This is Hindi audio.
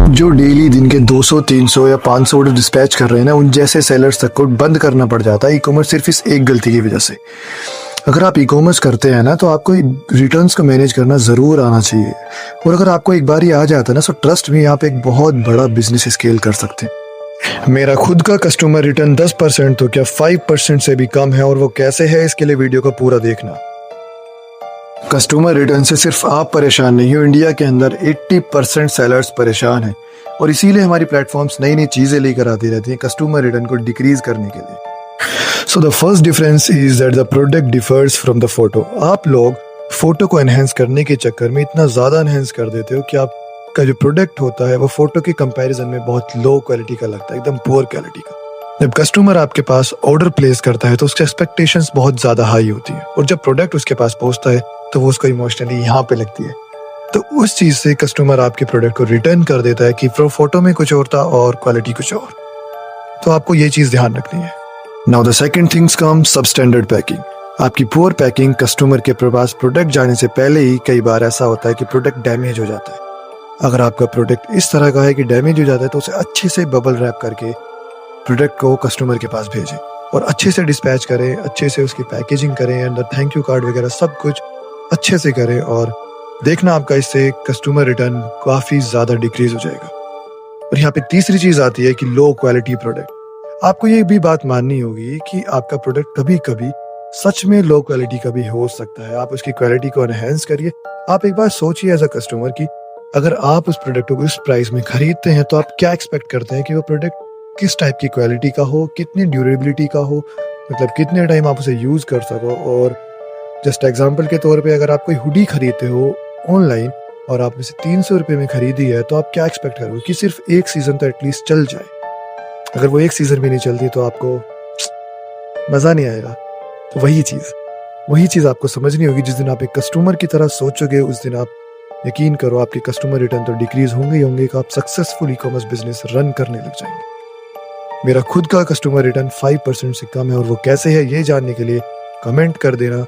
जो डेली दिन के 200, 300 या 500 ऑर्डर डिस्पैच कर रहे हैं ना, उन जैसे सेलर्स तक को बंद करना पड़ जाता है ई कॉमर्स सिर्फ इस एक गलती की वजह से। अगर आप ई कॉमर्स करते हैं ना, तो आपको रिटर्न्स को मैनेज करना ज़रूर आना चाहिए। और अगर आपको एक बार ये आ जाता है ना, तो ट्रस्ट में आप एक बहुत बड़ा बिजनेस स्केल कर सकते हैं। मेरा खुद का कस्टमर रिटर्न 10% तो क्या 5% से भी कम है, और वो कैसे है इसके लिए वीडियो को पूरा देखना। कस्टमर रिटर्न से सिर्फ आप परेशान नहीं हो, इंडिया के अंदर 80% सेलर्स परेशान हैं, और इसीलिए हमारी प्लेटफॉर्म्स नई नई चीज़ें लेकर आती रहती हैं कस्टमर रिटर्न को डिक्रीज करने के लिए। So the first difference is that the product differs from the photo. आप लोग फोटो को एनहेंस करने के चक्कर में इतना ज़्यादा एनहेंस कर देते हो कि आपका जो प्रोडक्ट होता है वो फोटो के कंपैरिजन में बहुत लो क्वालिटी का लगता है, एकदम पुअर क्वालिटी का। जब कस्टमर आपके पास ऑर्डर प्लेस करता है तो उसकी एक्सपेक्टेशंस बहुत ज़्यादा हाई होती है, और जब प्रोडक्ट उसके पास पहुंचता है तो वो उसको इमोशनली यहाँ पे लगती है। तो उस चीज़ से कस्टमर आपके प्रोडक्ट को रिटर्न कर देता है कि फोटो में कुछ और था और क्वालिटी कुछ और। तो आपको ये चीज़ ध्यान रखनी है। Now the second things come substandard packing. आपकी पुअर पैकिंग कस्टमर के पास प्रोडक्ट जाने से पहले ही कई बार ऐसा होता है कि प्रोडक्ट डैमेज हो जाता है। अगर आपका प्रोडक्ट इस तरह का है कि डैमेज हो जाता है, तो उसे अच्छे से बबल रैप करके प्रोडक्ट को कस्टमर के पास भेजें और अच्छे से डिस्पैच करें, अच्छे से उसकी पैकेजिंग करें, एंड थैंक यू कार्ड वगैरह सब कुछ अच्छे से करें, और देखना आपका इससे कस्टमर रिटर्न काफ़ी ज़्यादा डिक्रीज हो जाएगा। और यहाँ पे तीसरी चीज़ आती है कि लो क्वालिटी प्रोडक्ट। आपको ये भी बात माननी होगी कि आपका प्रोडक्ट कभी कभी सच में लो क्वालिटी का भी हो सकता है। आप उसकी क्वालिटी को एनहेंस करिए। आप एक बार सोचिए एज अ कस्टमर कि अगर आप उस प्रोडक्ट को इस प्राइस में खरीदते हैं तो आप क्या एक्सपेक्ट करते हैं कि वो प्रोडक्ट किस टाइप की क्वालिटी का हो, कितनी ड्यूरेबिलिटी का हो, मतलब कितने टाइम आप उसे यूज़ कर सको। और जस्ट एग्जांपल के तौर पे अगर आप कोई हुडी खरीदते हो ऑनलाइन और आप उसे 300 रुपये में खरीदी है, तो आप क्या एक्सपेक्ट करोगे कि सिर्फ एक सीज़न तो एटलीस्ट चल जाए। अगर वो एक सीज़न भी नहीं चलती तो आपको मज़ा नहीं आएगा। तो वही चीज़ आपको समझनी होगी। जिस दिन आप एक कस्टमर की तरह सोचोगे, उस दिन आप यकीन करो आपके कस्टमर रिटर्न तो डिक्रीज होंगे ही होंगे कि आप successful e commerce business run करने लग जाएंगे। मेरा खुद का कस्टमर रिटर्न 5% से कम है, और वो कैसे है ये जानने के लिए कमेंट कर देना।